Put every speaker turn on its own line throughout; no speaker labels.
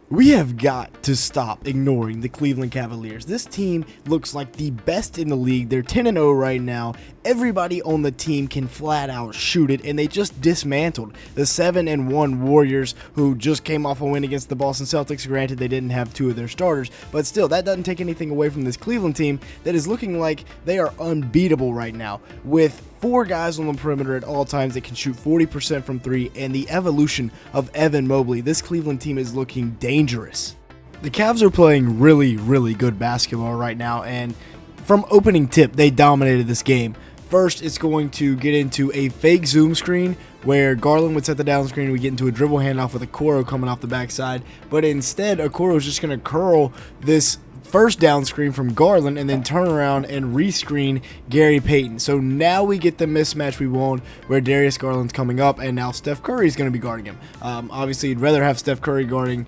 We have got to stop ignoring the Cleveland Cavaliers. This team looks like the best in the league. They're 10-0 right now. Everybody on the team can flat out shoot it, and they just dismantled the 7-1 Warriors, who just came off a win against the Boston Celtics. Granted, they didn't have two of their starters, but still, that doesn't take anything away from this Cleveland team that is looking like they are unbeatable right now, with four guys on the perimeter at all times that can shoot 40% from three, and the evolution of Evan Mobley. This Cleveland team is looking dangerous. The Cavs are playing really good basketball right now, and from opening tip, they dominated this game. First, it's going to get into a fake zoom screen where Garland would set the down screen. We get into a dribble handoff with Okoro coming off the backside, but instead, Okoro is just going to curl this first down screen from Garland and then turn around and rescreen Gary Payton. So now we get the mismatch we want where Darius Garland's coming up and now Steph Curry is going to be guarding him. Obviously, you'd rather have Steph Curry guarding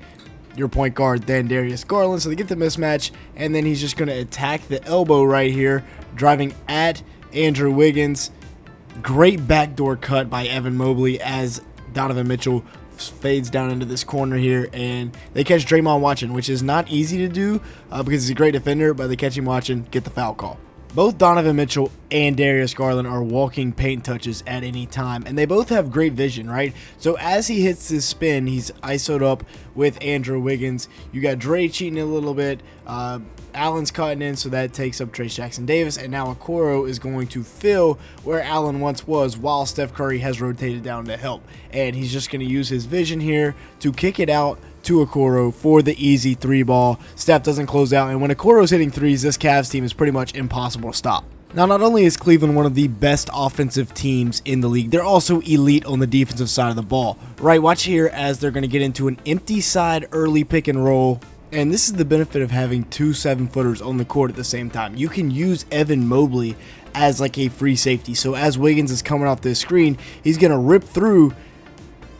your point guard than Darius Garland. So they get the mismatch, and then he's just going to attack the elbow right here, driving at Andrew Wiggins. Great backdoor cut by Evan Mobley as Donovan Mitchell fades down into this corner here, and they catch Draymond watching, which is not easy to do because he's a great defender, but they catch him watching, get the foul call. Both Donovan Mitchell and Darius Garland are walking paint touches at any time, and they both have great vision, right? So as he hits his spin, he's ISO'd up with Andrew Wiggins. You got Dre cheating a little bit. Allen's cutting in, so that takes up Trayce Jackson-Davis, and now Okoro is going to fill where Allen once was while Steph Curry has rotated down to help. And he's just going to use his vision here to kick it out to Okoro for the easy three ball. Steph doesn't close out, and when Okoro's hitting threes, this Cavs team is pretty much impossible to stop. Now, not only is Cleveland one of the best offensive teams in the league, they're also elite on the defensive side of the ball. Right, watch here as they're going to get into an empty side early pick and roll. And this is the benefit of having two 7-footers on the court at the same time. You can use Evan Mobley as like a free safety. So as Wiggins is coming off this screen, he's going to rip through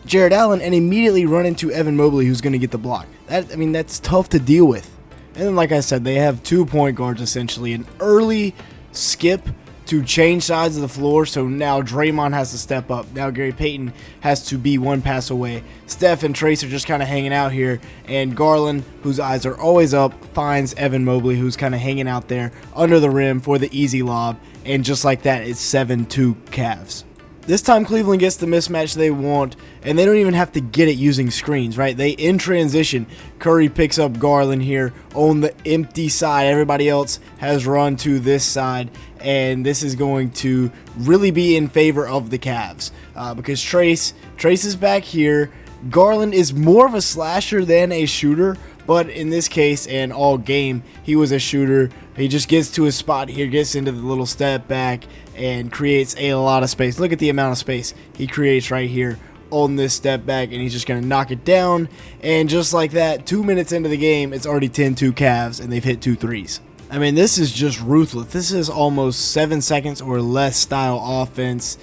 Jared Allen and immediately run into Evan Mobley, who's going to get the block. That's tough to deal with. And then, like I said, they have 2 point guards essentially. An early skip to change sides of the floor, so now Draymond has to step up. Now Gary Payton has to be one pass away. Steph and Trayce are just kind of hanging out here, and Garland, whose eyes are always up, finds Evan Mobley, who's kind of hanging out there under the rim for the easy lob, and just like that, it's 7-2 Cavs. This time Cleveland gets the mismatch they want, and they don't even have to get it using screens, right? They, in transition, Curry picks up Garland here on the empty side. Everybody else has run to this side, and this is going to really be in favor of the Cavs because Trayce is back here. Garland is more of a slasher than a shooter, but in this case and all game, he was a shooter. He just gets to his spot here, gets into the little step back, and creates a lot of space. Look at the amount of space he creates right here on this step back, and he's just going to knock it down. And just like that, 2 minutes into the game, it's already 10-2 Cavs, and they've hit 2 threes. I mean, this is just ruthless. This is almost 7 seconds or less style offense.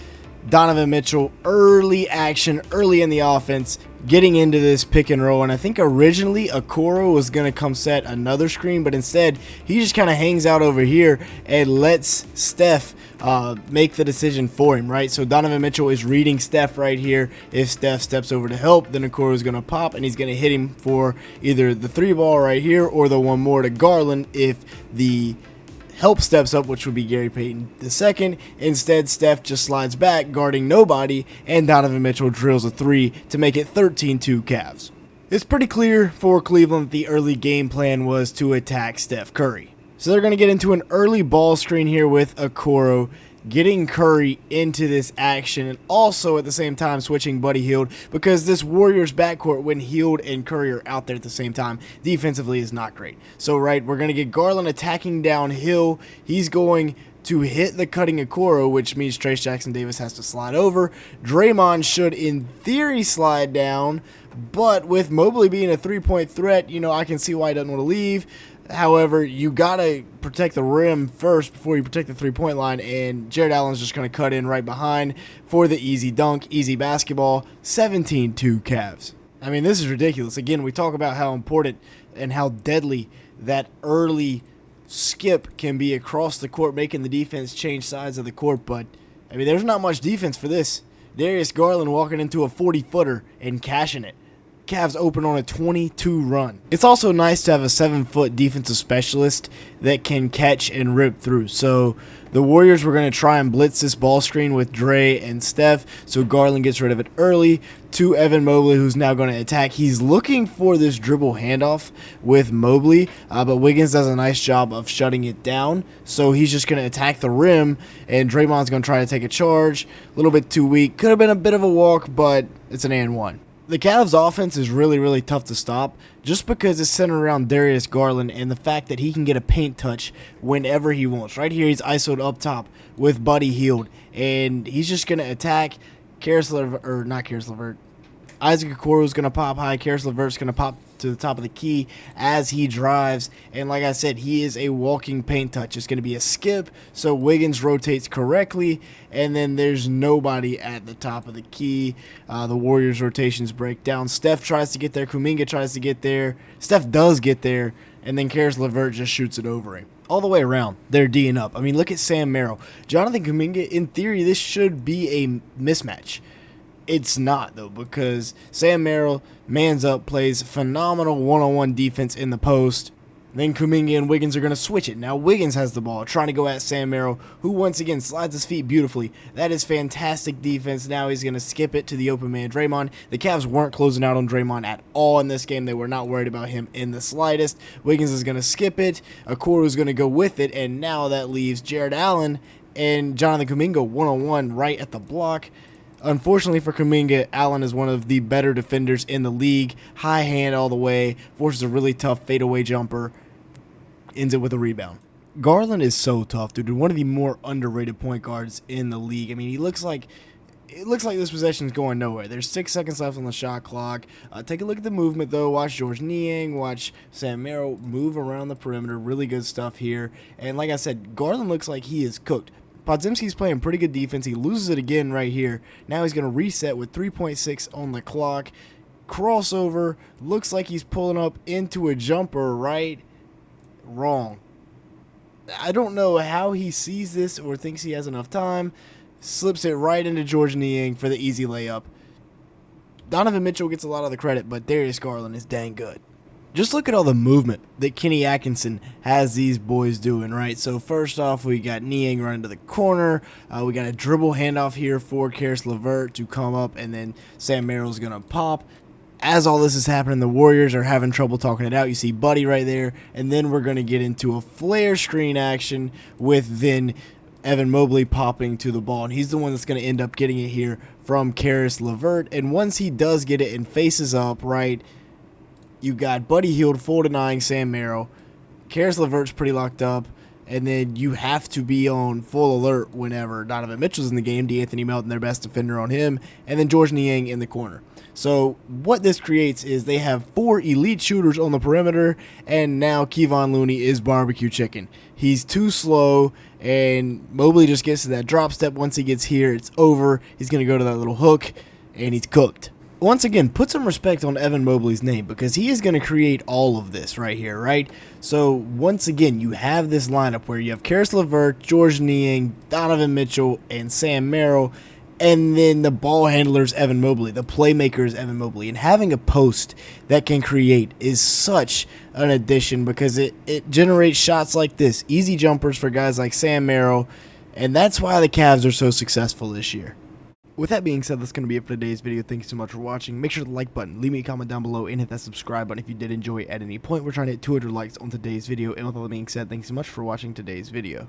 Donovan Mitchell, early action, early in the offense, getting into this pick and roll. And I think originally Okoro was going to come set another screen, but instead he just kind of hangs out over here and lets Steph make the decision for him, right? So Donovan Mitchell is reading Steph right here. If Steph steps over to help, then Okoro is going to pop, and he's going to hit him for either the 3 ball right here or the one more to Garland if the help steps up, which would be Gary Payton II. Instead, Steph just slides back, guarding nobody, and Donovan Mitchell drills a 3 to make it 13-2 Cavs. It's pretty clear for Cleveland that the early game plan was to attack Steph Curry. So they're going to get into an early ball screen here with Okoro, getting Curry into this action, and also at the same time switching Buddy Hield, because this Warriors backcourt, when Hield and Curry are out there at the same time, defensively is not great. So right, we're going to get Garland attacking downhill. He's going to hit the cutting Okoro, which means Trayce Jackson-Davis has to slide over. Draymond should, in theory, slide down, but with Mobley being a 3-point threat, I can see why he doesn't want to leave. However, you got to protect the rim first before you protect the 3-point line, and Jared Allen's just going to cut in right behind for the easy dunk, easy basketball, 17-2 Cavs. I mean, this is ridiculous. Again, we talk about how important and how deadly that early skip can be across the court, making the defense change sides of the court, but, I mean, there's not much defense for this. Darius Garland walking into a 40-footer and cashing it. Cavs open on a 22 run. It's also nice to have a 7-foot defensive specialist that can catch and rip through. So the Warriors were going to try and blitz this ball screen with Dre and Steph, so Garland gets rid of it early to Evan Mobley, who's now going to attack. He's looking for this dribble handoff with Mobley, but Wiggins does a nice job of shutting it down, so he's just going to attack the rim, and Draymond's going to try to take a charge. A little bit too weak. Could have been a bit of a walk, but it's an and one. The Cavs offense is really, really tough to stop just because it's centered around Darius Garland and the fact that he can get a paint touch whenever he wants. Right here, he's isoed up top with Buddy Hield, and he's just going to attack Isaac Okoro's going to pop high. Karis LeVert's going to pop to the top of the key as he drives. And like I said, he is a walking paint touch. It's going to be a skip, so Wiggins rotates correctly, and then there's nobody at the top of the key. The Warriors' rotations break down. Steph tries to get there. Kuminga tries to get there. Steph does get there, and then Karis LeVert just shoots it over him. All the way around, they're D'ing up. I mean, look at Sam Merrill. Jonathan Kuminga, in theory, this should be a mismatch. It's not, though, because Sam Merrill mans up, plays phenomenal one-on-one defense in the post. Then Kuminga and Wiggins are going to switch it. Now Wiggins has the ball, trying to go at Sam Merrill, who once again slides his feet beautifully. That is fantastic defense. Now he's going to skip it to the open man, Draymond. The Cavs weren't closing out on Draymond at all in this game. They were not worried about him in the slightest. Wiggins is going to skip it. Okoro is going to go with it, and now that leaves Jared Allen and Jonathan Kuminga one-on-one right at the block. Unfortunately for Kuminga, Allen is one of the better defenders in the league. High hand all the way, forces a really tough fadeaway jumper, ends it with a rebound. Garland is so tough, dude. One of the more underrated point guards in the league. I mean, it looks like this possession is going nowhere. There's 6 seconds left on the shot clock. Take a look at the movement, though. Watch George Niang, watch Sam Merrill move around the perimeter. Really good stuff here. And like I said, Garland looks like he is cooked. Podziemski's playing pretty good defense. He loses it again right here. Now he's going to reset with 3.6 on the clock. Crossover. Looks like he's pulling up into a jumper, right? Wrong. I don't know how he sees this or thinks he has enough time. Slips it right into George Niang for the easy layup. Donovan Mitchell gets a lot of the credit, but Darius Garland is dang good. Just look at all the movement that Kenny Atkinson has these boys doing, right? So first off, we got Niang running to the corner. We got a dribble handoff here for Karis LeVert to come up, and then Sam Merrill's going to pop. As all this is happening, the Warriors are having trouble talking it out. You see Buddy right there, and then we're going to get into a flare screen action with then Evan Mobley popping to the ball, and he's the one that's going to end up getting it here from Karis LeVert. And once he does get it and faces up, right, you got Buddy Hield full denying Sam Merrill. Karis LeVert's pretty locked up. And then you have to be on full alert whenever Donovan Mitchell's in the game. D'Anthony Melton, their best defender, on him. And then George Niang in the corner. So what this creates is they have 4 elite shooters on the perimeter. And now Kevon Looney is barbecue chicken. He's too slow. And Mobley just gets to that drop step. Once he gets here, it's over. He's going to go to that little hook. And he's cooked. Once again, put some respect on Evan Mobley's name because he is going to create all of this right here, right? So, once again, you have this lineup where you have Karis LeVert, George Niang, Donovan Mitchell, and Sam Merrill, and then the ball handlers, Evan Mobley, the playmakers, Evan Mobley. And having a post that can create is such an addition because it generates shots like this, easy jumpers for guys like Sam Merrill, and that's why the Cavs are so successful this year. With that being said, that's going to be it for today's video. Thank you so much for watching. Make sure to like button, leave me a comment down below, and hit that subscribe button if you did enjoy at any point. We're trying to hit 200 likes on today's video. And with all that being said, thanks so much for watching today's video.